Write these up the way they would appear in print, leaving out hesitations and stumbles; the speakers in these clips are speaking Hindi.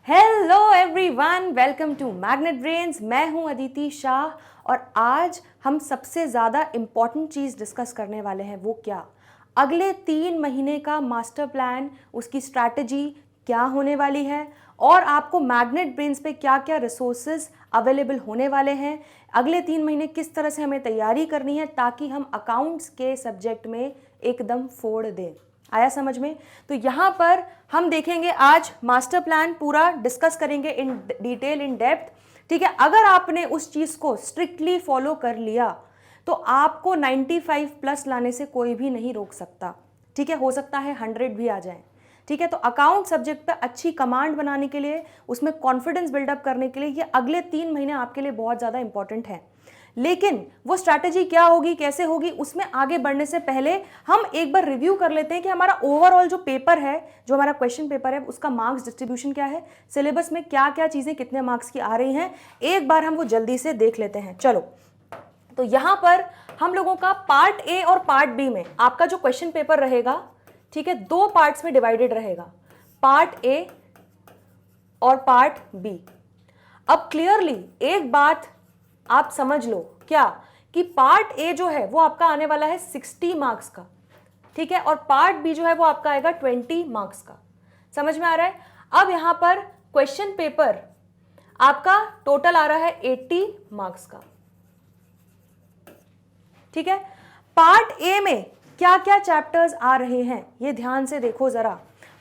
Hello everyone, welcome to magnet brains. मैं हूं अदिति शाह और आज हम सबसे ज़्यादा इम्पॉर्टेंट चीज़ डिस्कस करने वाले हैं। वो क्या? अगले 3 महीने का मास्टर प्लान, उसकी स्ट्रैटेजी क्या होने वाली है और आपको मैग्नेट ब्रेन्स पे क्या क्या रिसोर्सेज अवेलेबल होने वाले हैं। अगले 3 महीने किस तरह से हमें तैयारी करनी है ताकि हम अकाउंट्स के सब्जेक्ट में एकदम फोड़ दें। आया समझ में? तो यहाँ पर हम देखेंगे आज मास्टर प्लान पूरा डिस्कस करेंगे इन डिटेल, इन डेप्थ। ठीक है, अगर आपने उस चीज़ को स्ट्रिक्टली फॉलो कर लिया तो आपको 95 प्लस लाने से कोई भी नहीं रोक सकता। ठीक है, हो सकता है 100 भी आ जाए। ठीक है, तो अकाउंट सब्जेक्ट पे अच्छी कमांड बनाने के लिए, उसमें कॉन्फिडेंस बिल्डअप करने के लिए ये अगले 3 महीने आपके लिए बहुत ज़्यादा इंपॉर्टेंट है। लेकिन वो स्ट्रैटेजी क्या होगी, कैसे होगी, उसमें आगे बढ़ने से पहले हम एक बार रिव्यू कर लेते हैं कि हमारा ओवरऑल जो पेपर है, जो हमारा क्वेश्चन पेपर है, उसका मार्क्स डिस्ट्रीब्यूशन क्या है, सिलेबस में क्या क्या चीज़ें कितने मार्क्स की आ रही हैं। एक बार हम वो जल्दी से देख लेते हैं। चलो, तो यहाँ पर हम लोगों का पार्ट ए और पार्ट बी में आपका जो क्वेश्चन पेपर रहेगा, ठीक है, 2 पार्ट्स में डिवाइडेड रहेगा, पार्ट ए और पार्ट बी। अब क्लियरली एक बात आप समझ लो, क्या कि पार्ट ए जो है वो आपका आने वाला है 60 मार्क्स का। ठीक है, और पार्ट बी जो है वो आपका आएगा 20 मार्क्स का। समझ में आ रहा है? अब यहां पर क्वेश्चन पेपर आपका टोटल आ रहा है 80 मार्क्स का। ठीक है, पार्ट ए में क्या क्या चैप्टर्स आ रहे हैं ये ध्यान से देखो जरा।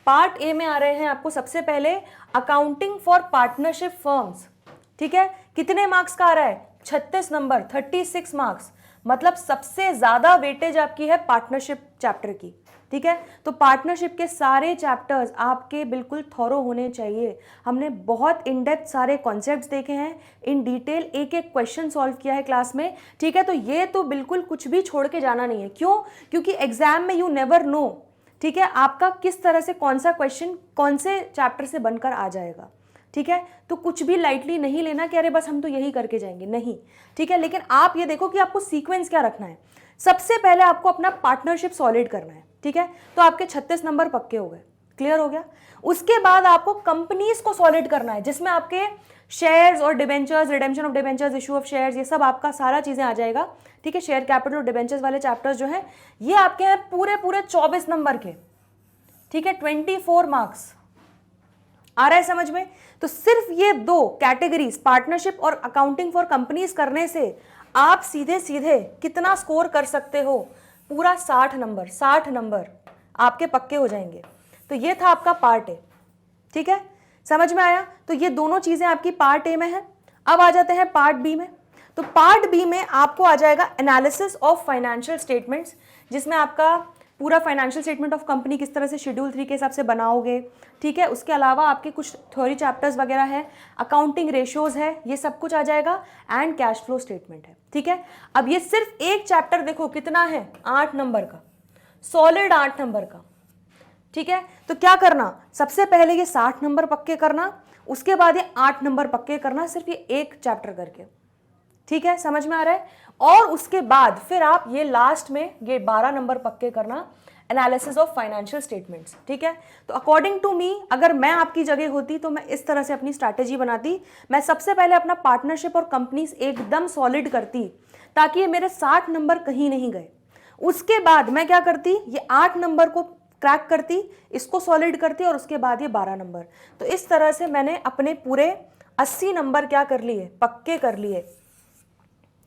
पार्ट ए में आ रहे हैं आपको सबसे पहले अकाउंटिंग फॉर पार्टनरशिप फर्म्स। ठीक है, कितने मार्क्स का आ रहा है? 36 नंबर, 36 मार्क्स। मतलब सबसे ज्यादा वेटेज आपकी है पार्टनरशिप चैप्टर की। ठीक है, तो पार्टनरशिप के सारे चैप्टर्स आपके बिल्कुल थॉरो होने चाहिए। हमने बहुत इन डेप्थ सारे कॉन्सेप्ट्स देखे हैं, इन डिटेल एक एक क्वेश्चन सॉल्व किया है क्लास में। ठीक है, तो ये तो बिल्कुल कुछ भी छोड़ के जाना नहीं है। क्यों? क्योंकि एग्जाम में यू नेवर नो, ठीक है, आपका किस तरह से कौन सा क्वेश्चन कौन से चैप्टर से बनकर आ जाएगा। ठीक है, तो कुछ भी लाइटली नहीं लेना कि अरे बस हम तो यही करके जाएंगे, नहीं। ठीक है, लेकिन आप ये देखो कि आपको सीक्वेंस क्या रखना है। सबसे पहले आपको अपना पार्टनरशिप सॉलिड करना है। ठीक है, तो आपके 36 नंबर पक्के हो गए, क्लियर हो गया। उसके बाद आपको कंपनीज को सॉलिड करना है, जिसमें आपके शेयर्स और debentures, redemption of debentures, issue of shares, ये सब आपका सारा चीजें आ जाएगा। ठीक है, शेयर कैपिटल और डिबेंचर्स वाले चैप्टर्स जो है ये आपके हैं पूरे 24 नंबर के। ठीक है, 24 मार्क्स आ रहा है समझ में? तो सिर्फ ये 2 कैटेगरीज, पार्टनरशिप और अकाउंटिंग फॉर कंपनीज करने से आप सीधे सीधे कितना स्कोर कर सकते हो? पूरा 60 नंबर, 60 नंबर आपके पक्के हो जाएंगे। तो ये था आपका पार्ट ए। ठीक है, समझ में आया? तो ये दोनों चीजें आपकी पार्ट ए में है। अब आ जाते हैं पार्ट बी में। तो पार्ट बी में आपको आ जाएगा एनालिसिस ऑफ फाइनेंशियल स्टेटमेंट्स, जिसमें आपका पूरा फाइनेंशियल स्टेटमेंट ऑफ कंपनी किस तरह से शेड्यूल 3 के हिसाब से बनाओगे। ठीक है, उसके अलावा आपके कुछ थ्योरी चैप्टर्स वगैरह है, अकाउंटिंग रेशियोज है, ये सब कुछ आ जाएगा, एंड कैश फ्लो स्टेटमेंट है। ठीक है, अब ये सिर्फ एक चैप्टर देखो कितना है, 8 नंबर का, सॉलिड 8 नंबर का। ठीक है, तो क्या करना, सबसे पहले ये 60 नंबर पक्के करना, उसके बाद ये 8 नंबर पक्के करना, सिर्फ ये एक चैप्टर करके। ठीक है, समझ में आ रहा है? और उसके बाद फिर आप ये लास्ट में ये 12 नंबर पक्के करना, एनालिसिस ऑफ फाइनेंशियल स्टेटमेंट्स। ठीक है, तो अकॉर्डिंग टू मी, अगर मैं आपकी जगह होती तो मैं इस तरह से अपनी स्ट्रैटेजी बनाती। मैं सबसे पहले अपना पार्टनरशिप और कंपनीज एकदम सॉलिड करती, ताकि ये मेरे 60 नंबर कहीं नहीं गए। उसके बाद मैं क्या करती, ये 8 नंबर को क्रैक करती, इसको सॉलिड करती, और उसके बाद ये 12 नंबर। तो इस तरह से मैंने अपने पूरे 80 नंबर क्या कर लिए, पक्के कर लिए।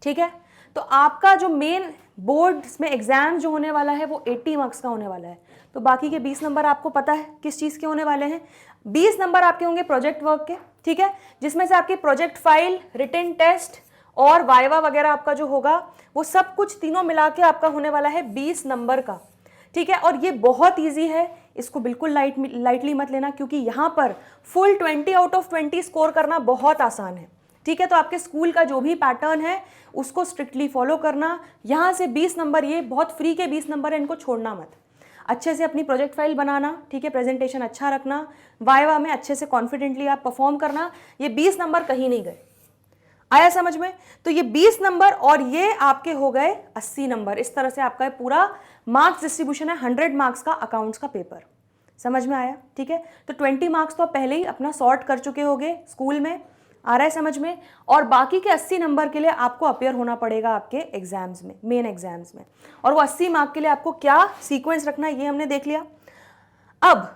ठीक है, तो आपका जो मेन बोर्ड में एग्जाम जो होने वाला है वो 80 मार्क्स का होने वाला है। तो बाकी के 20 नंबर आपको पता है किस चीज़ के होने वाले हैं। 20 नंबर आपके होंगे प्रोजेक्ट वर्क के। ठीक है, जिसमें से आपकी प्रोजेक्ट फाइल, रिटन टेस्ट और वाइवा वगैरह आपका जो होगा वो सब कुछ तीनों मिला के आपका होने वाला है 20 नंबर का। ठीक है, और ये बहुत ईजी है, इसको बिल्कुल लाइटली मत लेना, क्योंकि यहाँ पर फुल 20 आउट ऑफ 20 स्कोर करना बहुत आसान है। ठीक है, तो आपके स्कूल का जो भी पैटर्न है उसको स्ट्रिक्टली फॉलो करना। यहाँ से 20 नंबर, ये बहुत फ्री के 20 नंबर है, इनको छोड़ना मत। अच्छे से अपनी प्रोजेक्ट फाइल बनाना, ठीक है, प्रेजेंटेशन अच्छा रखना, वाइवा में अच्छे से कॉन्फिडेंटली आप परफॉर्म करना। ये 20 नंबर कहीं नहीं गए। आया समझ में? तो ये 20 नंबर और ये आपके हो गए 80 नंबर। इस तरह से आपका पूरा मार्क्स डिस्ट्रीब्यूशन है, 100 मार्क्स का अकाउंट्स का पेपर। समझ में आया? ठीक है, तो 20 मार्क्स तो आप पहले ही अपना सॉर्ट कर चुके होगे स्कूल में, आ रहा है समझ में। और बाकी के 80 नंबर के लिए आपको अपियर होना पड़ेगा आपके एग्जाम्स में, मेन एग्जाम्स में, और वो 80 मार्क के लिए आपको क्या सीक्वेंस रखना है ये हमने देख लिया। अब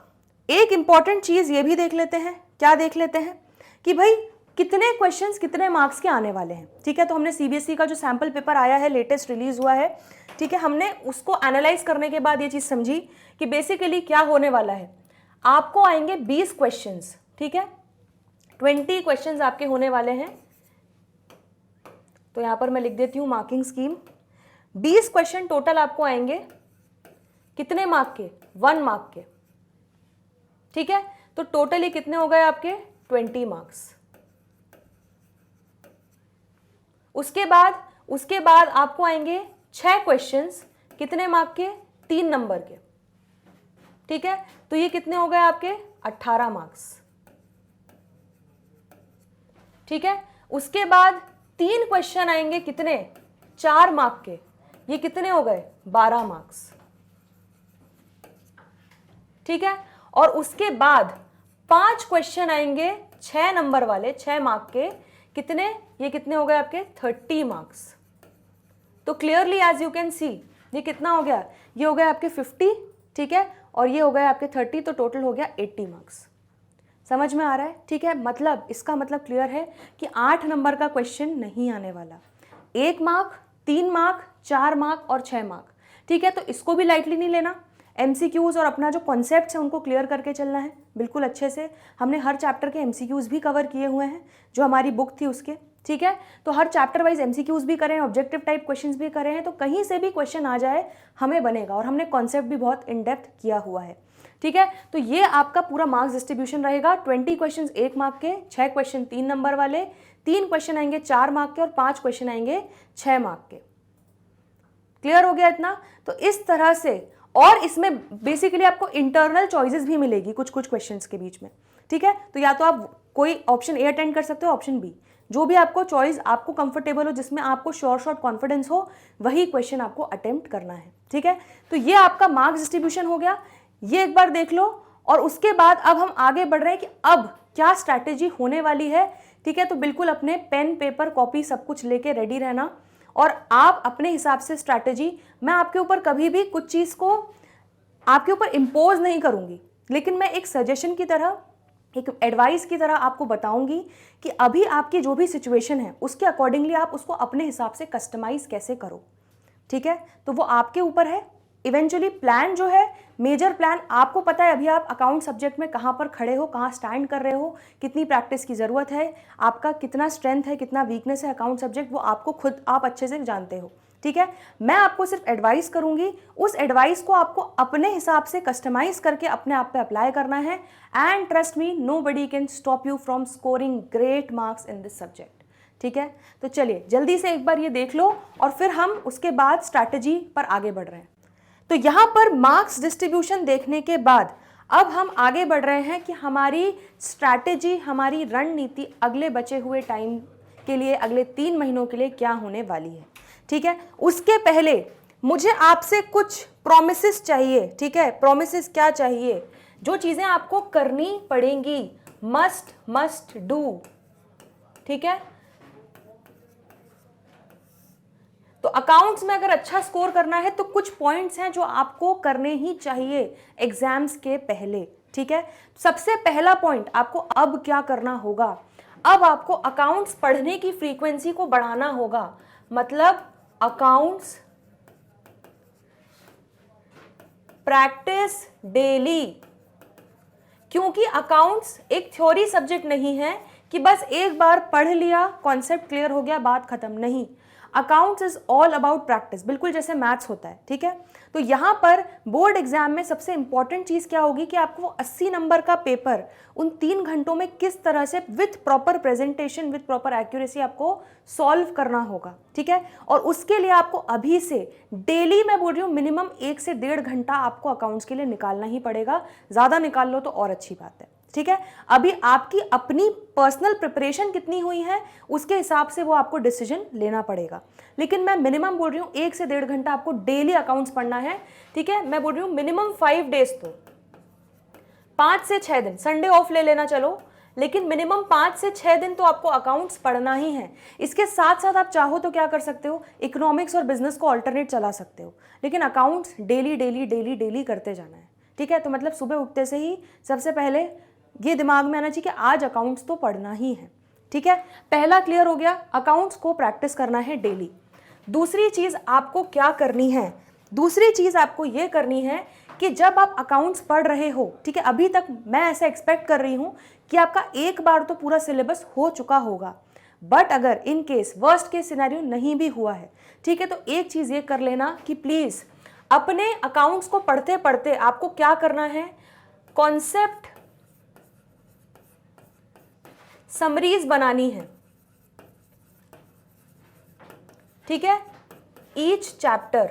एक इंपॉर्टेंट चीज ये भी देख लेते हैं, क्या देख लेते हैं कि भाई कितने क्वेश्चंस कितने मार्क्स के आने वाले हैं। ठीक है, तो हमने सीबीएसई का जो सैंपल पेपर आया है, लेटेस्ट रिलीज हुआ है, ठीक है, हमने उसको एनालाइज करने के बाद ये चीज समझी कि बेसिकली क्या होने वाला है। आपको आएंगे 20 क्वेश्चंस, ठीक है, 20 क्वेश्चंस आपके होने वाले हैं। तो यहां पर मैं लिख देती हूं मार्किंग स्कीम। 20 क्वेश्चन टोटल आपको आएंगे, कितने मार्क के? 1 मार्क के। ठीक है, तो टोटली कितने हो गए आपके? 20 मार्क्स। उसके बाद आपको आएंगे 6 क्वेश्चंस, कितने मार्क के? 3 नंबर के। ठीक है, तो ये कितने हो गए आपके? 18 मार्क्स। ठीक है, उसके बाद 3 क्वेश्चन आएंगे, कितने? 4 मार्क के। ये कितने हो गए? 12 मार्क्स। ठीक है, और उसके बाद 5 क्वेश्चन आएंगे 6 नंबर वाले, 6 मार्क के, कितने? ये कितने हो गए आपके? 30 मार्क्स। तो clearly as you can see ये कितना हो गया? ये हो गया आपके 50, ठीक है, और ये हो गए आपके 30, तो टोटल हो गया 80 मार्क्स। समझ में आ रहा है? ठीक है, मतलब इसका मतलब क्लियर है कि 8 नंबर का क्वेश्चन नहीं आने वाला, 1 मार्क, 3 मार्क, 4 मार्क और 6 मार्क। ठीक है, तो इसको भी लाइटली नहीं लेना। एमसीक्यूज और अपना जो कॉन्सेप्ट्स है उनको क्लियर करके चलना है बिल्कुल अच्छे से। हमने हर चैप्टर के एमसीक्यूज भी कवर किए हुए हैं जो हमारी बुक थी उसके। ठीक है, तो हर चैप्टर वाइज एमसीक्यूज भी करें, ऑब्जेक्टिव टाइप क्वेश्चंस भी करें हैं, तो कहीं से भी क्वेश्चन आ जाए हमें बनेगा। और हमने कॉन्सेप्ट भी बहुत इन डेप्थ किया हुआ है। ठीक है, तो ये आपका पूरा मार्क्स डिस्ट्रीब्यूशन रहेगा। 20 क्वेश्चन 1 मार्क के, 6 क्वेश्चन 3 नंबर वाले, 3 क्वेश्चन आएंगे 4 मार्क के और 5 क्वेश्चन आएंगे 6 मार्क के। क्लियर हो गया इतना? तो इस तरह से, और इसमें बेसिकली आपको इंटरनल चॉइसेस भी मिलेगी कुछ कुछ क्वेश्चंस के बीच में। ठीक है, तो या तो आप कोई ऑप्शन ए अटेंड कर सकते हो, ऑप्शन बी, जो भी आपको चॉइस आपको कंफर्टेबल हो, जिसमें आपको शॉर्ट कॉन्फिडेंस हो, वही क्वेश्चन आपको अटेम्प्ट करना है। ठीक है, तो ये आपका मार्क्स डिस्ट्रीब्यूशन हो गया, ये एक बार देख लो। और उसके बाद अब हम आगे बढ़ रहे हैं कि अब क्या स्ट्रैटेजी होने वाली है। ठीक है, तो बिल्कुल अपने पेन पेपर कॉपी सब कुछ लेके रेडी रहना, और आप अपने हिसाब से स्ट्रैटेजी, मैं आपके ऊपर कभी भी कुछ चीज़ को आपके ऊपर इम्पोज नहीं करूंगी, लेकिन मैं एक सजेशन की तरह, एक एडवाइस की तरह आपको बताऊंगी कि अभी आपकी जो भी सिचुएशन है उसके अकॉर्डिंगली आप उसको अपने हिसाब से कस्टमाइज कैसे करो। ठीक है, तो वो आपके ऊपर है। इवेंचुअली प्लान जो है, मेजर प्लान आपको पता है अभी आप अकाउंट सब्जेक्ट में कहाँ पर खड़े हो, कहाँ स्टैंड कर रहे हो, कितनी प्रैक्टिस की ज़रूरत है, आपका कितना स्ट्रेंथ है, कितना वीकनेस है अकाउंट सब्जेक्ट, वो आपको खुद आप अच्छे से जानते हो। ठीक है, मैं आपको सिर्फ एडवाइस करूंगी, उस एडवाइस को आपको अपने हिसाब से कस्टमाइज करके अपने आप पे अप्लाई करना है। And trust me, nobody can stop you from scoring great marks in this subject. ठीक है, तो चलिए जल्दी से एक बार ये देख लो और फिर हम उसके बाद स्ट्रैटेजी पर आगे बढ़ रहे हैं। तो यहाँ पर मार्क्स डिस्ट्रीब्यूशन देखने के बाद अब हम आगे बढ़ रहे हैं कि हमारी स्ट्रैटेजी, हमारी रणनीति अगले बचे हुए टाइम के लिए, अगले 3 महीनों के लिए क्या होने वाली है। ठीक है, उसके पहले मुझे आपसे कुछ प्रॉमिसेस चाहिए। ठीक है, प्रॉमिसेस क्या चाहिए? जो चीजें आपको करनी पड़ेंगी, मस्ट डू। ठीक है, तो अकाउंट्स में अगर अच्छा स्कोर करना है तो कुछ पॉइंट्स हैं जो आपको करने ही चाहिए एग्जाम्स के पहले। ठीक है, सबसे पहला पॉइंट, आपको अब क्या करना होगा? अब आपको अकाउंट्स पढ़ने की फ्रीक्वेंसी को बढ़ाना होगा। मतलब अकाउंट्स प्रैक्टिस डेली, क्योंकि अकाउंट्स एक थ्योरी सब्जेक्ट नहीं है कि बस एक बार पढ़ लिया, कॉन्सेप्ट क्लियर हो गया, बात खत्म। नहीं, accounts is all about practice, बिल्कुल जैसे मैथ्स होता है। ठीक है, तो यहां पर बोर्ड एग्जाम में सबसे इंपॉर्टेंट चीज क्या होगी कि आपको 80 नंबर का पेपर उन 3 घंटों में किस तरह से with proper presentation, with proper accuracy आपको सॉल्व करना होगा। ठीक है, और उसके लिए आपको अभी से डेली, मैं बोल रही हूँ, मिनिमम 1 से 1.5 घंटा आपको अकाउंट्स के लिए निकालना ही पड़ेगा। ज्यादा निकाल लो तो और अच्छी बात है। ठीक है, अभी आपकी अपनी पर्सनल प्रिपरेशन कितनी हुई है उसके हिसाब से वो आपको डिसीजन लेना पड़ेगा, लेकिन मैं मिनिमम बोल रही हूँ 1 से 1.5 घंटा आपको डेली अकाउंट्स पढ़ना है। ठीक है, मैं बोल रही हूँ मिनिमम 5 डेज तो 5 से 6 दिन, संडे ऑफ ले लेना चलो, लेकिन मिनिमम 5 से 6 दिन तो आपको अकाउंट्स पढ़ना ही है। इसके साथ साथ आप चाहो तो क्या कर सकते हो, इकोनॉमिक्स और बिजनेस को अल्टरनेट चला सकते हो, लेकिन accounts daily daily daily daily करते जाना है, ठीक है। तो मतलब सुबह उठते से ही सबसे पहले ये दिमाग में आना चाहिए कि आज अकाउंट्स तो पढ़ना ही है, ठीक है। पहला क्लियर हो गया, अकाउंट्स को प्रैक्टिस करना है डेली। दूसरी चीज आपको क्या करनी है, दूसरी चीज आपको ये करनी है कि जब आप अकाउंट्स पढ़ रहे हो, ठीक है, अभी तक मैं ऐसा एक्सपेक्ट कर रही हूं कि आपका एक बार तो पूरा सिलेबस हो चुका होगा, बट अगर in case worst case scenario नहीं भी हुआ है, ठीक है, तो एक चीज ये कर लेना कि प्लीज अपने अकाउंट्स को पढ़ते पढ़ते आपको क्या करना है, कॉन्सेप्ट समरीज बनानी है, ठीक है। ईच चैप्टर,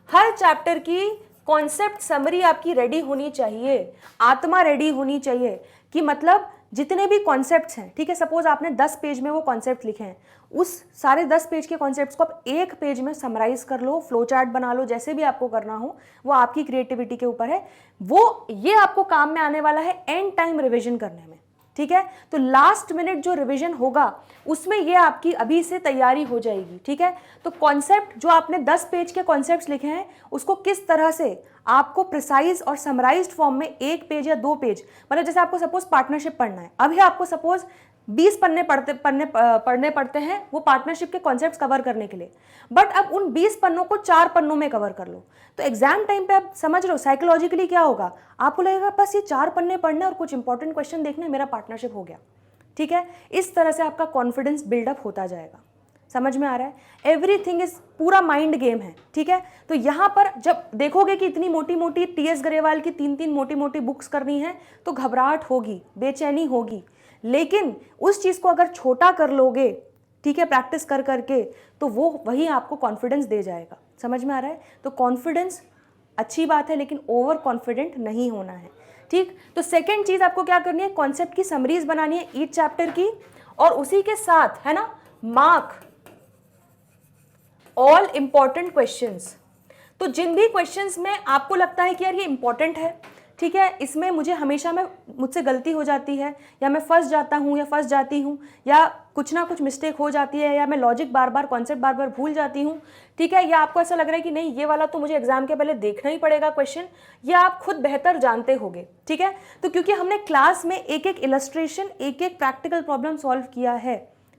हर चैप्टर की कॉन्सेप्ट समरी आपकी रेडी होनी चाहिए, आत्मा रेडी होनी चाहिए कि मतलब जितने भी कॉन्सेप्ट्स हैं, ठीक है, सपोज आपने 10 पेज में वो कॉन्सेप्ट लिखे हैं, उस सारे 10 पेज के कॉन्सेप्ट्स को आप एक पेज में समराइज कर लो, फ्लो चार्ट बना लो, जैसे भी आपको करना हो, वो आपकी क्रिएटिविटी के ऊपर है। वो ये आपको काम में आने वाला है एंड टाइम रिविजन करने में, ठीक है। तो लास्ट मिनट जो रिवीजन होगा उसमें ये आपकी अभी से तैयारी हो जाएगी, ठीक है। तो कॉन्सेप्ट जो आपने 10 पेज के कॉन्सेप्ट्स लिखे हैं उसको किस तरह से आपको प्रिसाइज और समराइज्ड फॉर्म में 1 पेज या 2 पेज, मतलब जैसे आपको सपोज पार्टनरशिप पढ़ना है, अभी आपको सपोज 20 पन्ने पढ़ने पड़ते हैं वो पार्टनरशिप के कॉन्सेप्ट्स कवर करने के लिए, बट अब उन 20 पन्नों को 4 पन्नों में कवर कर लो। तो एग्जाम टाइम पे आप समझ लो साइकोलॉजिकली क्या होगा, आपको लगेगा बस ये 4 पन्ने पढ़ने और कुछ इंपॉर्टेंट क्वेश्चन देखने, मेरा पार्टनरशिप हो गया, ठीक है। इस तरह से आपका कॉन्फिडेंस बिल्डअप होता जाएगा। समझ में आ रहा है? एवरीथिंग इज पूरा माइंड गेम है, ठीक है। तो यहाँ पर जब देखोगे कि इतनी मोटी मोटी टीएस गरेवाल की 3-3 मोटी मोटी बुक्स करनी है तो घबराहट होगी, बेचैनी होगी, लेकिन उस चीज़ को अगर छोटा कर लोगे, ठीक है, प्रैक्टिस कर करके, तो वो वही आपको कॉन्फिडेंस दे जाएगा। समझ में आ रहा है? तो कॉन्फिडेंस अच्छी बात है, लेकिन ओवर कॉन्फिडेंट नहीं होना है, ठीक। तो सेकेंड चीज़ आपको क्या करनी है, कॉन्सेप्ट की समरीज बनानी है ईच चैप्टर की, और उसी के साथ है ना मार्क ऑल इंपॉर्टेंट क्वेश्चंस। तो जिन भी क्वेश्चंस में आपको लगता है कि यार ये इंपॉर्टेंट है, ठीक है, इसमें मुझसे गलती हो जाती है, या मैं फंस जाता हूँ या फंस जाती हूँ, या कुछ ना कुछ मिस्टेक हो जाती है, या मैं लॉजिक बार बार कॉन्सेप्ट बार बार भूल जाती हूँ, ठीक है, या आपको ऐसा लग रहा है कि नहीं ये वाला तो मुझे एग्जाम के पहले देखना ही पड़ेगा क्वेश्चन, या आप खुद बेहतर जानते होगे, ठीक है। तो क्योंकि हमने क्लास में एक एक इलस्ट्रेशन, एक एक प्रैक्टिकल प्रॉब्लम सॉल्व किया है,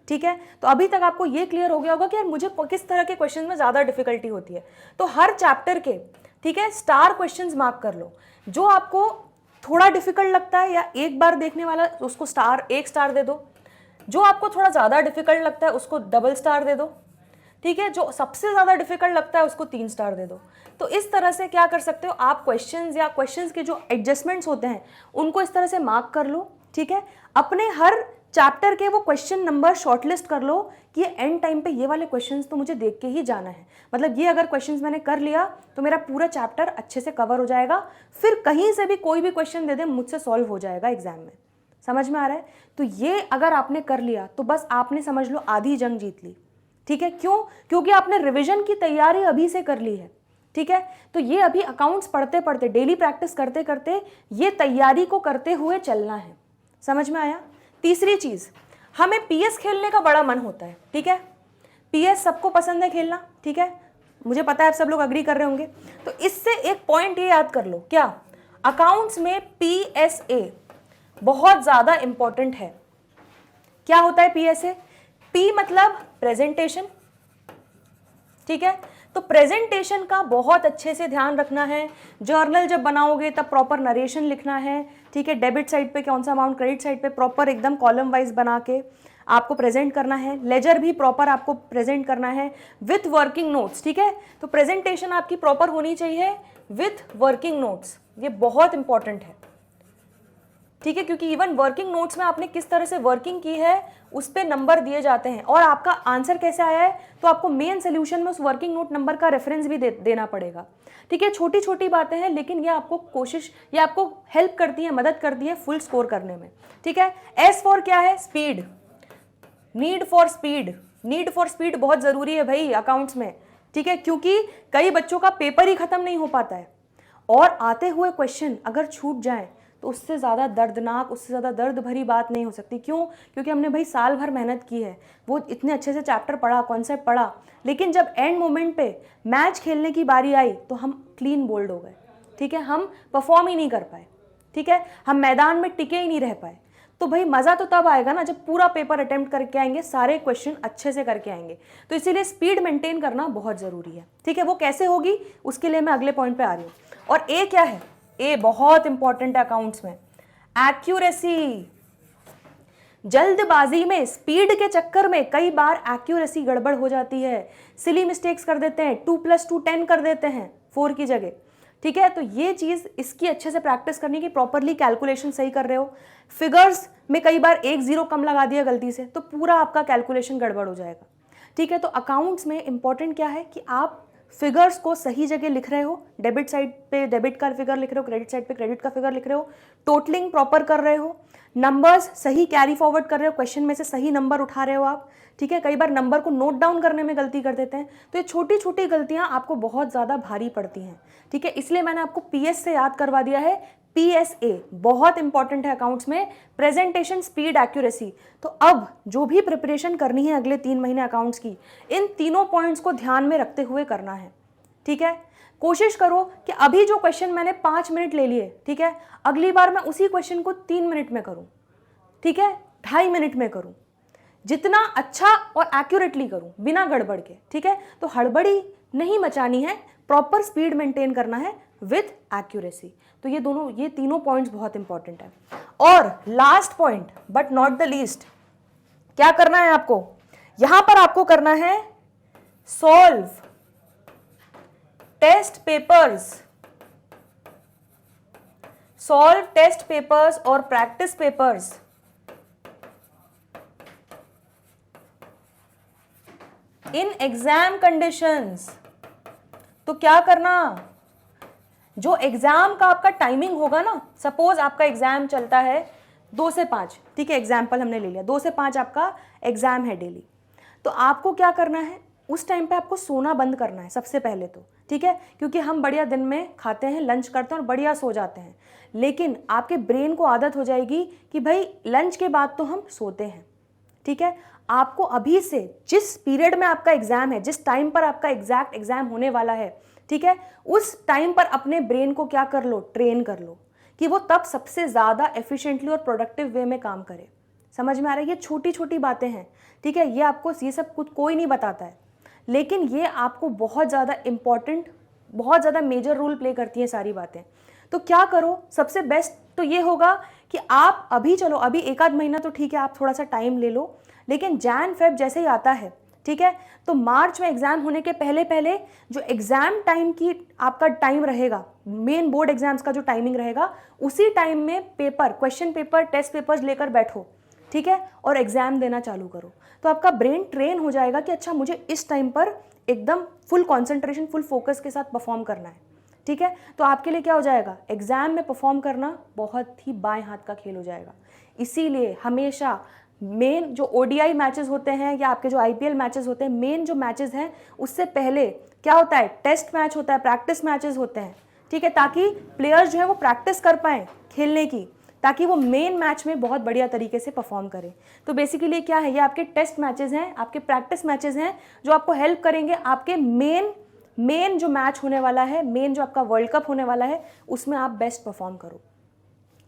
ठीक है, तो अभी तक आपको ये क्लियर हो गया होगा कि यार मुझे किस तरह के क्वेश्चन में ज़्यादा डिफिकल्टी होती है। तो हर चैप्टर के, ठीक है, स्टार क्वेश्चंस मार्क कर लो। जो आपको थोड़ा डिफिकल्ट लगता है या एक बार देखने वाला, उसको एक स्टार दे दो। जो आपको थोड़ा ज़्यादा डिफिकल्ट लगता है उसको डबल स्टार दे दो, ठीक है। जो सबसे ज़्यादा डिफिकल्ट लगता है उसको 3 स्टार दे दो। तो इस तरह से क्या कर सकते हो आप, क्वेश्चंस या क्वेश्चंस के जो एडजस्टमेंट्स होते हैं उनको इस तरह से मार्क कर लो, ठीक है। अपने हर चैप्टर के वो क्वेश्चन नंबर शॉर्टलिस्ट कर लो कि एंड टाइम पे ये वाले क्वेश्चंस तो मुझे देख के ही जाना है, मतलब ये अगर क्वेश्चंस मैंने कर लिया तो मेरा पूरा चैप्टर अच्छे से कवर हो जाएगा, फिर कहीं से भी कोई भी क्वेश्चन दे दे मुझसे सॉल्व हो जाएगा एग्जाम में। समझ में आ रहा है? तो ये अगर आपने कर लिया तो बस आपने समझ लो आधी जंग जीत ली, ठीक है। क्यों? क्योंकि आपने रिविजन की तैयारी अभी से कर ली है, ठीक है। तो ये अभी अकाउंट्स पढ़ते पढ़ते, डेली प्रैक्टिस करते करते ये तैयारी को करते हुए चलना है। समझ में आया? तीसरी चीज, हमें पीएस खेलने का बड़ा मन होता है, ठीक है, पीएस सबको पसंद है खेलना, ठीक है, मुझे पता है आप सब लोग अग्री कर रहे होंगे। तो इससे एक पॉइंट ये याद कर लो, क्या अकाउंट्स में पीएसए बहुत ज्यादा इंपॉर्टेंट है। क्या होता है पीएसए? पी मतलब प्रेजेंटेशन, ठीक है। तो प्रेजेंटेशन का बहुत अच्छे से ध्यान रखना है। जर्नल जब बनाओगे तब प्रॉपर नरेशन लिखना है, ठीक है। डेबिट साइड पे कौन सा अमाउंट, क्रेडिट साइड पे प्रॉपर एकदम कॉलम वाइज बना के आपको प्रेजेंट करना है। लेजर भी प्रॉपर आपको प्रेजेंट करना है विथ वर्किंग नोट्स, ठीक है। तो प्रेजेंटेशन आपकी प्रॉपर होनी चाहिए विथ वर्किंग नोट्स, ये बहुत इंपॉर्टेंट है, ठीक है, क्योंकि इवन वर्किंग नोट्स में आपने किस तरह से वर्किंग की है उस पे नंबर दिए जाते हैं, और आपका आंसर कैसे आया है तो आपको मेन सोल्यूशन में उस वर्किंग नोट नंबर का रेफरेंस भी देना पड़ेगा, ठीक है। छोटी छोटी बातें हैं लेकिन ये आपको हेल्प करती है, मदद करती है फुल स्कोर करने में, ठीक है। एस फॉर क्या है? Speed, need for speed. Need for speed बहुत जरूरी है भाई अकाउंट्स में, ठीक है, क्योंकि कई बच्चों का पेपर ही खत्म नहीं हो पाता है, और आते हुए क्वेश्चन अगर छूट जाए तो उससे ज़्यादा दर्दनाक, उससे ज़्यादा दर्द भरी बात नहीं हो सकती। क्यों? क्योंकि हमने भाई साल भर मेहनत की है, वो इतने अच्छे से चैप्टर पढ़ा, कॉन्सेप्ट पढ़ा, लेकिन जब एंड मोमेंट पे मैच खेलने की बारी आई तो हम क्लीन बोल्ड हो गए, ठीक है, हम परफॉर्म ही नहीं कर पाए, ठीक है, हम मैदान में टिके ही नहीं रह पाए। तो भाई मज़ा तो तब आएगा ना जब पूरा पेपर अटेम्प्ट करके आएंगे, सारे क्वेश्चन अच्छे से करके आएंगे। तो इसीलिए स्पीड मेंटेन करना बहुत ज़रूरी है, ठीक है। वो कैसे होगी उसके लिए मैं अगले पॉइंट पे आ रही हूँ। और ए क्या है? ए बहुत इंपॉर्टेंट है अकाउंट्स में, एक्यूरेसी। जल्दबाजी में, स्पीड के चक्कर में कई बार एक्यूरेसी गड़बड़ हो जाती है, सिली मिस्टेक्स कर देते हैं, 2+2 10 कर देते हैं 4 की जगह, ठीक है। तो ये चीज़, इसकी अच्छे से प्रैक्टिस करनी कि प्रॉपरली कैलकुलेशन सही कर रहे हो। फिगर्स में कई बार 1 0 कम लगा दिया गलती से तो पूरा आपका कैलकुलेशन गड़बड़ हो जाएगा, ठीक है। तो अकाउंट्स में इंपॉर्टेंट क्या है कि आप फिगर्स को सही जगह लिख रहे हो, डेबिट साइड पे डेबिट का फिगर लिख रहे हो, क्रेडिट साइड पे क्रेडिट का फिगर लिख रहे हो, टोटलिंग प्रॉपर कर रहे हो, नंबर्स सही कैरी फॉरवर्ड कर रहे हो, क्वेश्चन में से सही नंबर उठा रहे हो आप, ठीक है। कई बार नंबर को नोट डाउन करने में गलती कर देते हैं, तो ये छोटी छोटी गलतियां आपको बहुत ज़्यादा भारी पड़ती हैं, ठीक है। इसलिए मैंने आपको पीएस से याद करवा दिया है। PSA बहुत इंपॉर्टेंट है अकाउंट्स में, प्रेजेंटेशन, स्पीड, एक्यूरेसी। तो अब जो भी प्रिपरेशन करनी है अगले 3 महीने अकाउंट्स की, इन तीनों पॉइंट्स को ध्यान में रखते हुए करना है, ठीक है। कोशिश करो कि अभी जो क्वेश्चन मैंने 5 मिनट ले लिए, ठीक है, अगली बार मैं उसी क्वेश्चन को 3 मिनट में करूं, ठीक है, 2.5 मिनट में करूं, जितना अच्छा और एक्यूरेटली करूं, बिना गड़बड़ के, ठीक है। तो हड़बड़ी नहीं मचानी है, प्रॉपर स्पीड मेंटेन करना है विद एक्यूरेसी। तो ये तीनों पॉइंट्स बहुत इंपॉर्टेंट है। और last point but not the least, क्या करना है आपको? यहां पर आपको करना है solve test papers, solve test papers और practice papers in exam conditions. तो क्या करना, जो एग्जाम का आपका टाइमिंग होगा ना, सपोज आपका एग्जाम चलता है 2 से 5, ठीक है, एग्जाम्पल हमने ले लिया, 2 से 5 आपका एग्जाम है डेली। तो आपको क्या करना है, उस टाइम पे आपको सोना बंद करना है सबसे पहले तो, ठीक है, क्योंकि हम बढ़िया दिन में खाते हैं, लंच करते हैं और बढ़िया सो जाते हैं, लेकिन आपके ब्रेन को आदत हो जाएगी कि भाई लंच के बाद तो हम सोते हैं, ठीक है। आपको अभी से जिस पीरियड में आपका एग्जाम है, जिस टाइम पर आपका एग्जैक्ट एग्जाम होने वाला है, ठीक है, उस टाइम पर अपने ब्रेन को क्या कर लो, ट्रेन कर लो कि वो तब सबसे ज़्यादा एफिशिएंटली और प्रोडक्टिव वे में काम करे। समझ में आ रहा है? ये छोटी छोटी बातें हैं, ठीक है, ये आपको ये सब कुछ कोई नहीं बताता है, लेकिन ये आपको बहुत ज़्यादा इंपॉर्टेंट, बहुत ज़्यादा मेजर रोल प्ले करती हैं सारी बातें। तो क्या करो, सबसे बेस्ट तो ये होगा कि आप अभी, चलो अभी 1 आध महीना तो ठीक है, आप थोड़ा सा टाइम ले लो, लेकिन जैन फेब जैसे ही आता है, ठीक है, तो मार्च में एग्जाम होने के पहले पहले जो एग्जाम टाइम की आपका टाइम रहेगा, मेन बोर्ड एग्जाम्स का जो टाइमिंग रहेगा, उसी टाइम में paper, question paper, test papers लेकर बैठो, ठीक है, और एग्जाम देना चालू करो। तो आपका ब्रेन ट्रेन हो जाएगा कि अच्छा मुझे इस टाइम पर एकदम फुल कॉन्सेंट्रेशन, फुल फोकस के साथ परफॉर्म करना है, ठीक है। तो आपके लिए क्या हो जाएगा, एग्जाम में परफॉर्म करना बहुत ही बाएं हाथ का खेल हो जाएगा। इसीलिए हमेशा मेन जो ODI मैचेस होते हैं या आपके जो IPL मैचेस होते हैं, मेन जो मैचेस हैं उससे पहले क्या होता है, टेस्ट मैच होता है, प्रैक्टिस मैचेस होते हैं, ठीक है, ताकि प्लेयर्स जो है वो प्रैक्टिस कर पाएँ खेलने की, ताकि वो मेन मैच में बहुत बढ़िया तरीके से परफॉर्म करें। तो बेसिकली क्या है, ये आपके टेस्ट मैचेस हैं, आपके प्रैक्टिस मैचेस हैं, जो आपको हेल्प करेंगे आपके मेन जो मैच होने वाला है, मेन जो आपका वर्ल्ड कप होने वाला है, उसमें आप बेस्ट परफॉर्म करो।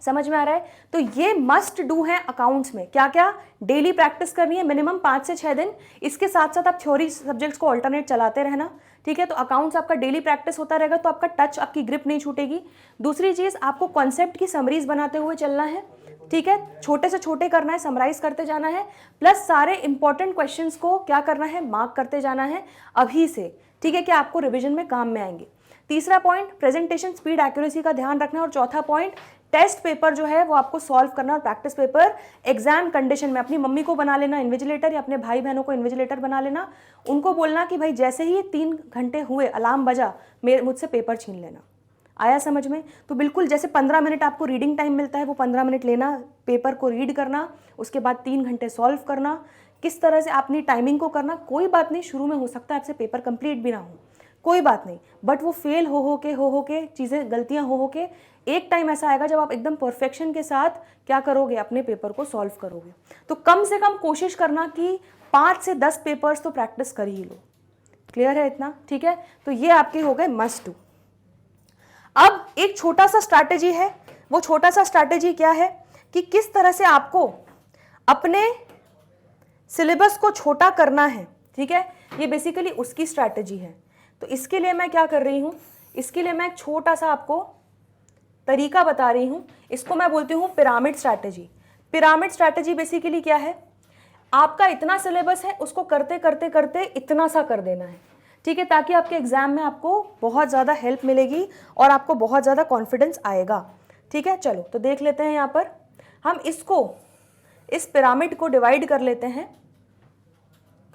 समझ में आ रहा है? तो ये मस्ट डू है अकाउंट्स में। क्या क्या? डेली प्रैक्टिस करनी है मिनिमम 5 से 6 दिन। इसके साथ साथ आप थ्योरी सब्जेक्ट्स को अल्टरनेट चलाते रहना, ठीक है। तो अकाउंट्स आपका डेली प्रैक्टिस होता रहेगा, तो आपका टच, आपकी ग्रिप नहीं छूटेगी। दूसरी चीज़, आपको कॉन्सेप्ट की समरीज बनाते हुए चलना है, ठीक है, छोटे से छोटे करना है, समराइज करते जाना है, प्लस सारे इंपॉर्टेंट क्वेश्चंस को क्या करना है, मार्क करते जाना है अभी से, ठीक है, कि आपको रिविजन में काम में आएंगे। तीसरा पॉइंट, प्रेजेंटेशन, स्पीड, एक्यूरेसी का ध्यान रखना है। और चौथा पॉइंट, टेस्ट पेपर जो है वो आपको सॉल्व करना, और प्रैक्टिस पेपर एग्जाम कंडीशन में अपनी मम्मी को बना लेना इन्विजिलेटर, या अपने भाई बहनों को इन्विजिलेटर बना लेना। उनको बोलना कि भाई जैसे ही 3 घंटे हुए, अलार्म बजा, मुझसे पेपर छीन लेना। आया समझ में? तो बिल्कुल जैसे 15 मिनट आपको रीडिंग टाइम मिलता है, वो 15 मिनट लेना, पेपर को रीड करना, उसके बाद 3 घंटे सॉल्व करना। किस तरह से अपनी टाइमिंग को करना, कोई बात नहीं, शुरू में हो सकता है आपसे पेपर कंप्लीट भी ना हो, कोई बात नहीं, बट वो फेल हो के चीज़ें, गलतियां हो के एक टाइम ऐसा आएगा जब आप एकदम परफेक्शन के साथ क्या करोगे, अपने पेपर को सॉल्व करोगे। तो कम से कम कोशिश करना कि 5 से 10 पेपर्स तो प्रैक्टिस कर ही लो। क्लियर है इतना? ठीक है, तो ये आपके हो गए मस्ट डू। अब एक छोटा सा स्ट्रैटेजी है, वो छोटा सा स्ट्रैटेजी क्या है कि किस तरह से आपको अपने सिलेबस को छोटा करना है। ठीक है, ये बेसिकली उसकी स्ट्रैटेजी है। तो इसके लिए मैं क्या कर रही हूं, इसके लिए मैं एक छोटा सा आपको तरीका बता रही हूं, इसको मैं बोलती हूं pyramid strategy. Pyramid strategy basically क्या है, आपका इतना सिलेबस है, उसको करते करते करते इतना सा कर देना है। ठीक है, ताकि आपके एग्जाम में आपको बहुत ज़्यादा हेल्प मिलेगी और आपको बहुत ज़्यादा कॉन्फिडेंस आएगा। ठीक है, चलो तो देख लेते हैं। यहाँ पर हम इसको, इस पिरामिड को डिवाइड कर लेते हैं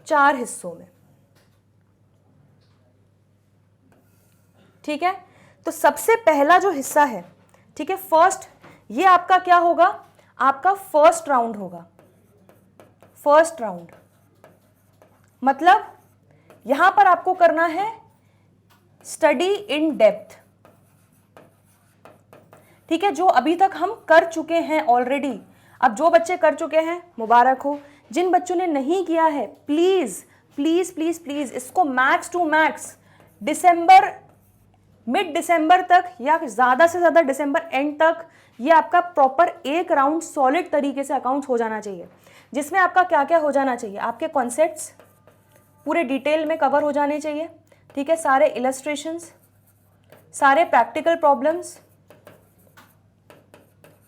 4 हिस्सों में। ठीक है, तो सबसे पहला जो हिस्सा है, ठीक है, फर्स्ट, ये आपका क्या होगा, आपका फर्स्ट राउंड होगा। फर्स्ट राउंड मतलब यहां पर आपको करना है स्टडी इन डेप्थ। ठीक है, जो अभी तक हम कर चुके हैं ऑलरेडी। अब जो बच्चे कर चुके हैं मुबारक हो, जिन बच्चों ने नहीं किया है प्लीज प्लीज प्लीज प्लीज इसको max to max December, mid December तक या ज़्यादा से ज़्यादा दिसंबर एंड तक ये आपका प्रॉपर एक राउंड सॉलिड तरीके से अकाउंट्स हो जाना चाहिए, जिसमें आपका क्या क्या हो जाना चाहिए, आपके कॉन्सेप्ट्स पूरे डिटेल में कवर हो जाने चाहिए। ठीक है, सारे इलस्ट्रेशंस, सारे प्रैक्टिकल प्रॉब्लम्स,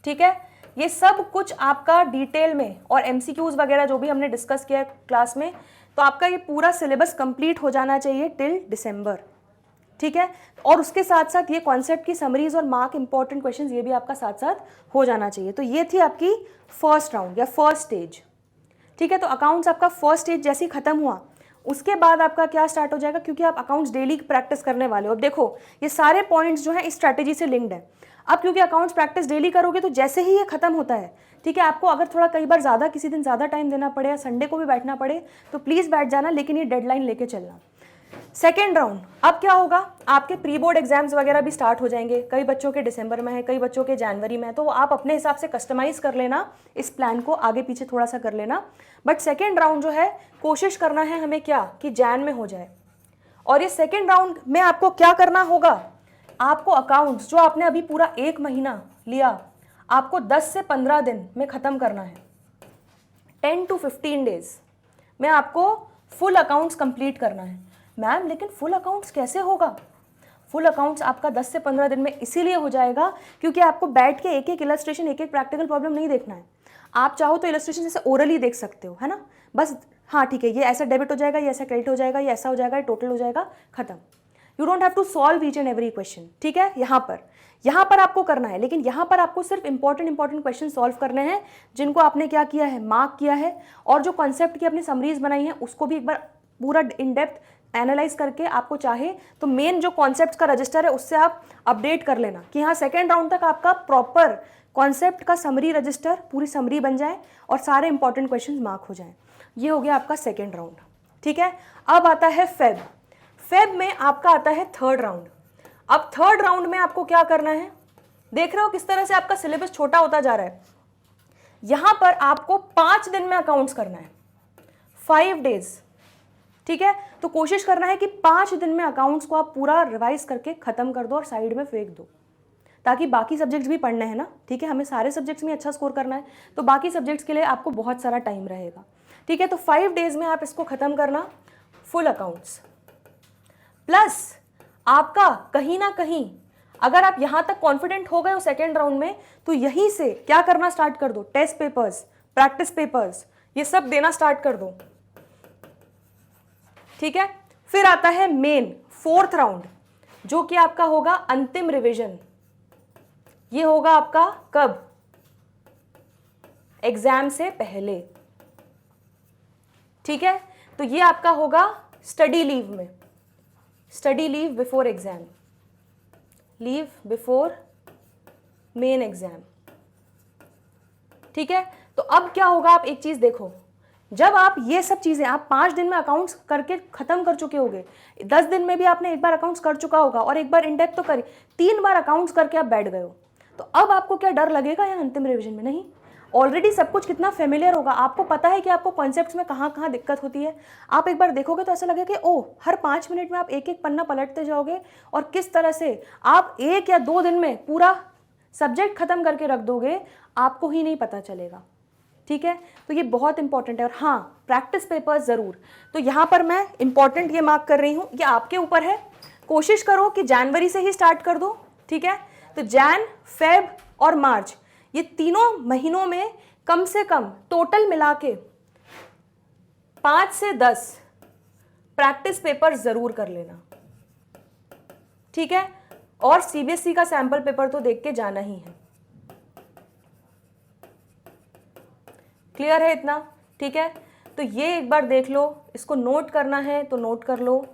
ठीक है, ये सब कुछ आपका डिटेल में, और एमसीक्यूज वगैरह जो भी हमने डिस्कस किया क्लास में, तो आपका ये पूरा सिलेबस कंप्लीट हो जाना चाहिए टिल दिसंबर। ठीक है, और उसके साथ साथ ये कॉन्सेप्ट की समरीज और मार्क इंपॉर्टेंट क्वेश्चंस ये भी आपका साथ साथ हो जाना चाहिए। तो ये थी आपकी फर्स्ट राउंड या फर्स्ट स्टेज। ठीक है, तो अकाउंट्स आपका फर्स्ट स्टेज जैसे ही खत्म हुआ, उसके बाद आपका क्या स्टार्ट हो जाएगा, क्योंकि आप अकाउंट्स डेली प्रैक्टिस करने वाले हो। अब देखो ये सारे पॉइंट्स जो है इस स्ट्रैटेजी से लिंक्ड है। अब क्योंकि अकाउंट्स प्रैक्टिस डेली करोगे तो जैसे ही ये खत्म होता है, ठीक है, आपको अगर थोड़ा कई बार ज़्यादा किसी दिन ज़्यादा टाइम देना पड़े या संडे को भी बैठना पड़े तो प्लीज़ बैठ जाना, लेकिन ये डेडलाइन लेके चलना। सेकेंड राउंड, अब क्या होगा, आपके प्री बोर्ड एग्जाम्स वगैरह भी स्टार्ट हो जाएंगे। कई बच्चों के दिसंबर में है, कई बच्चों के जनवरी में है, तो आप अपने हिसाब से कस्टमाइज कर लेना इस प्लान को, आगे पीछे थोड़ा सा कर लेना। बट सेकेंड राउंड जो है कोशिश करना है हमें क्या कि जैन में हो जाए। और ये सेकेंड राउंड में आपको क्या करना होगा, आपको अकाउंट्स जो आपने अभी पूरा 1 महीना लिया, आपको 10 से 15 दिन में ख़त्म करना है। 10 to 15 डेज में आपको फुल अकाउंट्स कंप्लीट करना है। मैम लेकिन फुल अकाउंट्स कैसे होगा? फुल अकाउंट्स आपका 10 से 15 दिन में इसीलिए हो जाएगा क्योंकि आपको बैठ के एक एक इलस्ट्रेशन, एक एक प्रैक्टिकल प्रॉब्लम नहीं देखना है। आप चाहो तो इलस्ट्रेशन जैसे ओरली देख सकते हो, है ना, बस हाँ ठीक है, ये ऐसा डेबिट हो जाएगा, ये ऐसा क्रेडिट हो जाएगा, ये ऐसा हो जाएगा, ये टोटल हो जाएगा, खत्म। You don't have to solve each and every question. ठीक है, यहाँ पर आपको करना है, लेकिन यहाँ पर आपको सिर्फ इंपॉर्टेंट क्वेश्चन सॉल्व करने हैं जिनको आपने क्या किया है, मार्क किया है, और जो कॉन्सेप्ट की अपनी समरीज बनाई है उसको भी एक बार पूरा इन डेप्थ एनालाइज करके आपको चाहे तो मेन जो कॉन्सेप्ट का रजिस्टर है उससे आप अपडेट कर लेना कि हाँ सेकेंड राउंड तक आपका प्रॉपर कॉन्सेप्ट का समरी रजिस्टर, पूरी समरी बन जाए और सारे इंपॉर्टेंट क्वेश्चन मार्क हो जाएं। ये हो गया आपका सेकेंड राउंड। ठीक है, अब आता है फेब में आपका आता है थर्ड राउंड। अब थर्ड राउंड में आपको क्या करना है, देख रहे हो किस तरह से आपका सिलेबस छोटा होता जा रहा है। यहां पर आपको 5 दिन में अकाउंट्स करना है, 5 डेज। ठीक है, तो कोशिश करना है कि 5 दिन में अकाउंट्स को आप पूरा रिवाइज करके खत्म कर दो और साइड में फेंक दो, ताकि बाकी सब्जेक्ट्स भी पढ़ने हैं ना। ठीक है, हमें सारे सब्जेक्ट्स में अच्छा स्कोर करना है, तो बाकी सब्जेक्ट्स के लिए आपको बहुत सारा टाइम रहेगा। ठीक है, तो 5 डेज में आप इसको खत्म करना फुल अकाउंट्स। प्लस आपका कहीं ना कहीं अगर आप यहां तक कॉन्फिडेंट हो गए हो सेकेंड राउंड में, तो यहीं से क्या करना स्टार्ट कर दो, टेस्ट पेपर्स, प्रैक्टिस पेपर्स, ये सब देना स्टार्ट कर दो। ठीक है, फिर आता है मेन फोर्थ राउंड, जो कि आपका होगा अंतिम रिवीजन। ये होगा आपका कब, एग्जाम से पहले। ठीक है, तो ये आपका होगा स्टडी लीव में, study leave before exam, leave before main exam. ठीक है, तो अब क्या होगा, आप एक चीज देखो, जब आप ये सब चीज़ें आप 5 दिन में अकाउंट्स करके ख़त्म कर चुके होगे, 10 दिन में भी आपने एक बार अकाउंट्स कर चुका होगा और एक बार इन डेप्थ तो करी, 3 बार अकाउंट्स करके आप बैठ गए हो, तो अब आपको क्या डर लगेगा या अंतिम रिवीजन में? नहीं, ऑलरेडी सब कुछ कितना फेमिलियर होगा, आपको पता है कि आपको कॉन्सेप्ट्स में कहाँ कहाँ दिक्कत होती है। आप एक बार देखोगे तो ऐसा लगेगा कि ओह, हर 5 मिनट में आप एक एक पन्ना पलटते जाओगे और किस तरह से आप 1 या 2 दिन में पूरा सब्जेक्ट खत्म करके रख दोगे, आपको ही नहीं पता चलेगा। ठीक है, तो ये बहुत इंपॉर्टेंट है। और हाँ, प्रैक्टिस पेपर्स ज़रूर। तो यहाँ पर मैं इंपॉर्टेंट ये मार्क कर रही हूँ, ये आपके ऊपर है। कोशिश करो कि जनवरी से ही स्टार्ट कर दो। ठीक है, तो जैन, फेब और मार्च, ये तीनों महीनों में कम से कम टोटल मिला के 5 से 10 प्रैक्टिस पेपर ज़रूर कर लेना। ठीक है, और सीबीएसई का सैंपल पेपर तो देख के जाना ही है। क्लियर है इतना? ठीक है, तो ये एक बार देख लो, इसको नोट करना है तो नोट कर लो।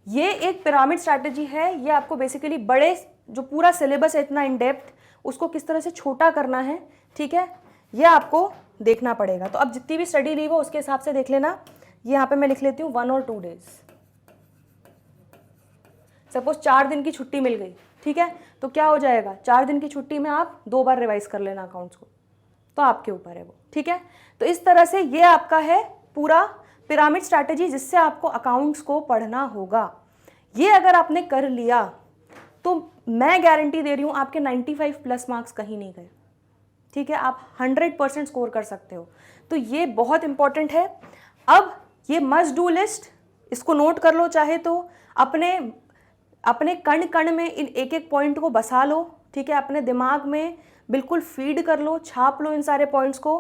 ये एक पिरामिड स्ट्रैटेजी है, ये आपको बेसिकली बड़े जो पूरा सिलेबस है इतना इन डेप्थ, उसको किस तरह से छोटा करना है। ठीक है, ये आपको देखना पड़ेगा। तो अब जितनी भी स्टडी लीव हो उसके हिसाब से देख लेना। यहाँ पे मैं लिख लेती हूँ 1 और 2 डेज। सपोज 4 दिन की छुट्टी मिल गई, ठीक है, तो क्या हो जाएगा, 4 दिन की छुट्टी में आप 2 बार रिवाइज कर लेना अकाउंट्स को, तो आपके ऊपर है वो। ठीक है, तो इस तरह से ये आपका है पूरा पिरामिड स्ट्रैटेजी, जिससे आपको अकाउंट्स को पढ़ना होगा। ये अगर आपने कर लिया तो मैं गारंटी दे रही हूँ आपके 95 प्लस मार्क्स कहीं नहीं गए। ठीक है, आप 100% स्कोर कर सकते हो। तो ये बहुत इंपॉर्टेंट है। अब ये मस्ट डू लिस्ट, इसको नोट कर लो, चाहे तो अपने कण कण में इन एक एक पॉइंट को बसा लो। ठीक है, अपने दिमाग में बिल्कुल फीड कर लो, छाप लो इन सारे पॉइंट्स को,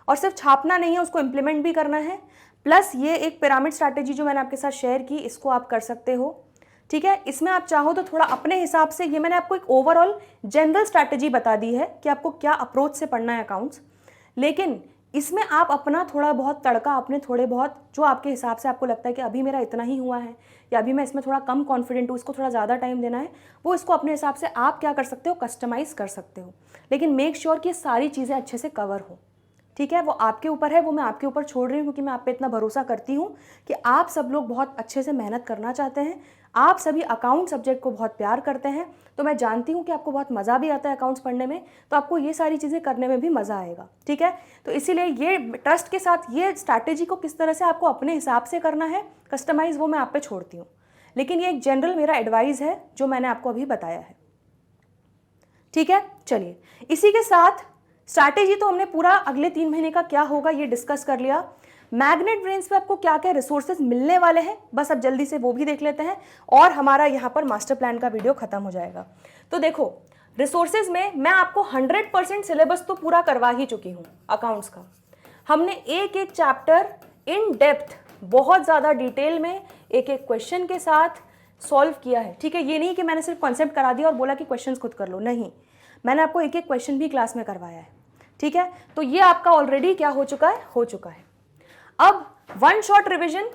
और सिर्फ छापना नहीं है, उसको इम्प्लीमेंट भी करना है। प्लस ये एक पिरामिड स्ट्रैटेजी जो मैंने आपके साथ शेयर की, इसको आप कर सकते हो। ठीक है, इसमें आप चाहो तो थोड़ा अपने हिसाब से, ये मैंने आपको एक ओवरऑल जनरल स्ट्रैटेजी बता दी है कि आपको क्या अप्रोच से पढ़ना है अकाउंट्स, लेकिन इसमें आप अपना थोड़ा बहुत तड़का, अपने थोड़े बहुत जो आपके हिसाब से आपको लगता है कि अभी मेरा इतना ही हुआ है या अभी मैं इसमें थोड़ा कम कॉन्फिडेंट हूँ, इसको थोड़ा ज़्यादा टाइम देना है, वो इसको अपने हिसाब से आप क्या कर सकते हो, कस्टमाइज़ कर सकते हो। लेकिन मेक श्योर कि ये सारी चीज़ें अच्छे से कवर हो। ठीक है, वो आपके ऊपर है, वो मैं आपके ऊपर छोड़ रही हूँ, क्योंकि मैं आप पे इतना भरोसा करती हूँ कि आप सब लोग बहुत अच्छे से मेहनत करना चाहते हैं, आप सभी अकाउंट सब्जेक्ट को बहुत प्यार करते हैं। तो मैं जानती हूँ कि आपको बहुत मज़ा भी आता है अकाउंट्स पढ़ने में, तो आपको ये सारी चीज़ें करने में भी मज़ा आएगा। ठीक है, तो इसीलिए ये ट्रस्ट के साथ ये स्ट्रैटेजी को किस तरह से आपको अपने हिसाब से करना है कस्टमाइज़, वो मैं आप पे छोड़ती हूँ, लेकिन ये एक जनरल मेरा एडवाइस है जो मैंने आपको अभी बताया है। ठीक है, चलिए, इसी के साथ स्ट्रैटेजी तो हमने पूरा अगले 3 महीने का क्या होगा ये डिस्कस कर लिया। मैग्नेट ब्रेन्स पे आपको क्या क्या रिसोर्सेज मिलने वाले हैं, बस अब जल्दी से वो भी देख लेते हैं, और हमारा यहाँ पर मास्टर प्लान का वीडियो खत्म हो जाएगा। तो देखो, रिसोर्सेज में मैं आपको 100% सिलेबस तो पूरा करवा ही चुकी हूँ अकाउंट्स का। हमने एक एक चैप्टर इन डेप्थ, बहुत ज़्यादा डिटेल में, एक एक क्वेश्चन के साथ सॉल्व किया है। ठीक है, ये नहीं कि मैंने सिर्फ कॉन्सेप्ट करा दिया और बोला कि क्वेश्चन खुद कर लो, नहीं, मैंने आपको एक एक क्वेश्चन भी क्लास में करवाया है। ठीक है, तो ये आपका ऑलरेडी क्या हो चुका है, हो चुका है। अब 1 शॉट रिवीजन,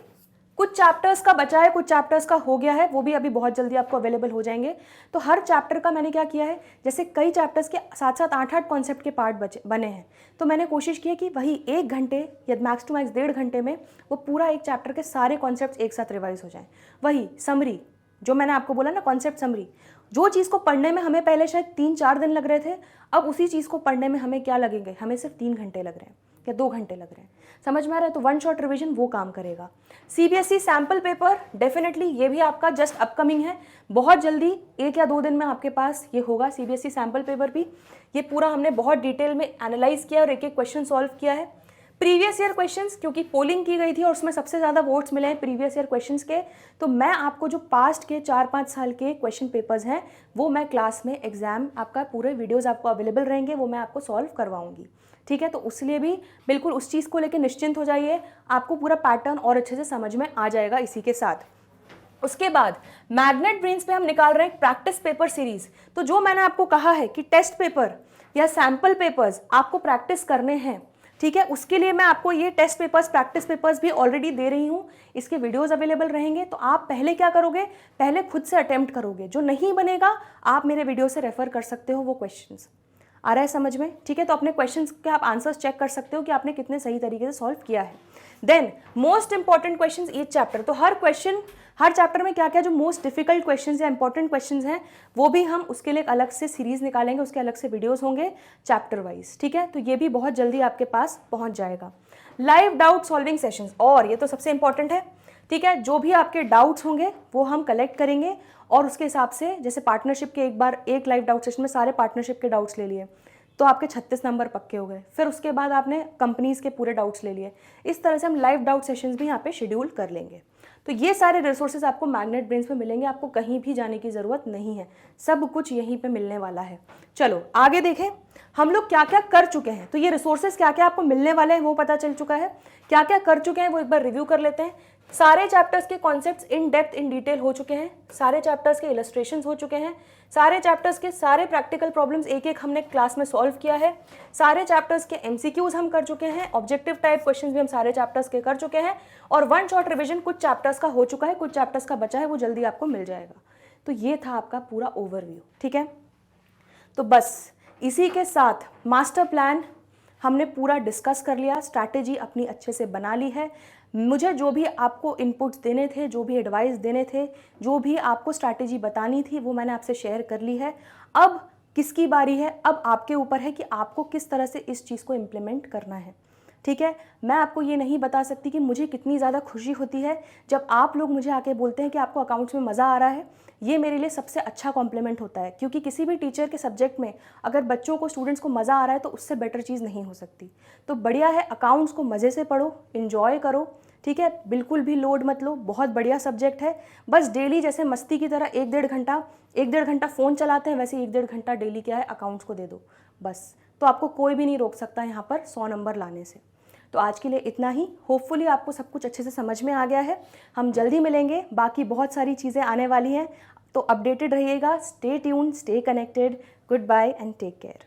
कुछ चैप्टर्स का बचा है, कुछ चैप्टर्स का हो गया है, वो भी अभी बहुत जल्दी आपको अवेलेबल हो जाएंगे। तो हर चैप्टर का मैंने क्या किया है, जैसे कई चैप्टर्स के साथ साथ 8-8 कॉन्सेप्ट के पार्ट बने हैं, तो मैंने कोशिश की है कि वही 1 घंटे या मैक्स टू मैक्स 1.5 घंटे में वो पूरा एक चैप्टर के सारे कॉन्सेप्ट एक साथ रिवाइज हो जाएं। वही समरी जो मैंने आपको बोला ना, कॉन्सेप्ट समरी, जो चीज़ को पढ़ने में हमें पहले शायद 3-4 दिन लग रहे थे, अब उसी चीज़ को पढ़ने में हमें क्या लगेंगे, हमें सिर्फ 3 घंटे लग रहे हैं या 2 घंटे लग रहे हैं। समझ में आ रहा है? तो 1 शॉट रिवीजन वो काम करेगा। सीबीएसई सैम्पल पेपर डेफिनेटली ये भी आपका जस्ट अपकमिंग है, बहुत जल्दी 1 या 2 दिन में आपके पास ये होगा। सीबीएसई सैम्पल पेपर भी ये पूरा हमने बहुत डिटेल में एनालाइज किया और एक एक क्वेश्चन सॉल्व किया है। प्रीवियस ईयर क्वेश्चंस, क्योंकि पोलिंग की गई थी और उसमें सबसे ज़्यादा वोट्स मिले हैं प्रीवियस ईयर क्वेश्चंस के, तो मैं आपको जो पास्ट के 4-5 साल के क्वेश्चन पेपर्स हैं वो मैं क्लास में एग्जाम आपका पूरे वीडियोस आपको अवेलेबल रहेंगे, वो मैं आपको सॉल्व करवाऊंगी। ठीक है, तो उसलिए भी बिल्कुल उस चीज़ को लेकर निश्चिंत हो जाइए, आपको पूरा पैटर्न और अच्छे से समझ में आ जाएगा इसी के साथ। उसके बाद मैग्नेट ब्रेन्स पे हम निकाल रहे हैं प्रैक्टिस पेपर सीरीज। तो जो मैंने आपको कहा है कि टेस्ट पेपर या सैम्पल पेपर्स आपको प्रैक्टिस करने हैं, ठीक है, उसके लिए मैं आपको ये टेस्ट पेपर्स, प्रैक्टिस पेपर्स भी ऑलरेडी दे रही हूँ, इसके वीडियोस अवेलेबल रहेंगे। तो आप पहले क्या करोगे, पहले खुद से अटेम्प्ट करोगे, जो नहीं बनेगा आप मेरे वीडियो से रेफर कर सकते हो वो क्वेश्चंस। आ रहा है समझ में? ठीक है, तो अपने क्वेश्चंस के आप आंसर्स चेक कर सकते हो कि आपने कितने सही तरीके से सॉल्व किया है। Then most important questions each chapter, तो हर क्वेश्चन हर चैप्टर में क्या क्या जो मोस्ट डिफिकल्ट क्वेश्चंस या इंपॉर्टेंट क्वेश्चंस हैं वो भी हम उसके लिए एक अलग से सीरीज निकालेंगे, उसके अलग से वीडियोस होंगे चैप्टर वाइज। ठीक है, तो ये भी बहुत जल्दी आपके पास पहुंच जाएगा। लाइव डाउट सॉल्विंग सेशंस, और ये तो सबसे इंपॉर्टेंट है। ठीक है, जो भी आपके डाउट्स होंगे वो हम कलेक्ट करेंगे और उसके हिसाब से, जैसे पार्टनरशिप के एक बार एक लाइव डाउट सेशन में सारे पार्टनरशिप के डाउट्स ले लिए तो आपके 36 नंबर पक्के हो गए। फिर उसके बाद आपने कंपनीज के पूरे डाउट्स ले लिए। इस तरह से हम लाइव डाउट सेशंस भी यहाँ पे शेड्यूल कर लेंगे। तो ये सारे रिसोर्सेज आपको मैग्नेट ब्रेन्स में मिलेंगे, आपको कहीं भी जाने की ज़रूरत नहीं है, सब कुछ यहीं पे मिलने वाला है। चलो आगे देखें हम लोग क्या क्या कर चुके हैं। तो ये रिसोर्सेज क्या क्या आपको मिलने वाले हैं वो पता चल चुका है, क्या क्या कर चुके हैं वो एक बार रिव्यू कर लेते हैं। सारे चैप्टर्स के concepts in depth in detail हो चुके हैं, सारे चैप्टर्स के इलस्ट्रेशंस हो चुके हैं, सारे चैप्टर्स के सारे प्रैक्टिकल प्रॉब्लम्स एक एक हमने क्लास में सॉल्व किया है, सारे चैप्टर्स के एमसीक्यूज हम कर चुके हैं, ऑब्जेक्टिव टाइप क्वेश्चंस भी हम सारे चैप्टर्स के कर चुके हैं, और वन शॉट रिवीजन कुछ चैप्टर्स का हो चुका है, कुछ चैप्टर्स का बचा है, वो जल्दी आपको मिल जाएगा। तो ये था आपका पूरा ओवरव्यू। ठीक है, तो बस इसी के साथ मास्टर प्लान हमने पूरा डिस्कस कर लिया, स्ट्रैटेजी अपनी अच्छे से बना ली है। मुझे जो भी आपको इनपुट्स देने थे, जो भी एडवाइस देने थे, जो भी आपको स्ट्रैटेजी बतानी थी वो मैंने आपसे शेयर कर ली है। अब किसकी बारी है? अब आपके ऊपर है कि आपको किस तरह से इस चीज़ को इम्प्लीमेंट करना है। ठीक है, मैं आपको ये नहीं बता सकती कि मुझे कितनी ज़्यादा खुशी होती है जब आप लोग मुझे आके बोलते हैं कि आपको अकाउंट्स में मज़ा आ रहा है। ये मेरे लिए सबसे अच्छा कॉम्प्लीमेंट होता है, क्योंकि किसी भी टीचर के सब्जेक्ट में अगर बच्चों को, स्टूडेंट्स को मज़ा आ रहा है तो उससे बेटर चीज़ नहीं हो सकती। तो बढ़िया है, अकाउंट्स को मज़े से पढ़ो, इन्जॉय करो। ठीक है, बिल्कुल भी लोड मत लो, बहुत बढ़िया सब्जेक्ट है। बस डेली जैसे मस्ती की तरह एक डेढ़ घंटा फ़ोन चलाते हैं, वैसे 1-1.5 घंटा डेली क्या है अकाउंट्स को दे दो बस। तो आपको कोई भी नहीं रोक सकता यहाँ पर 100 नंबर लाने से। तो आज के लिए इतना ही। होपफुली आपको सब कुछ अच्छे से समझ में आ गया है। हम जल्दी मिलेंगे, बाकी बहुत सारी चीज़ें आने वाली हैं, तो अपडेटेड रहिएगा। Stay tuned, stay connected. Goodbye and take care.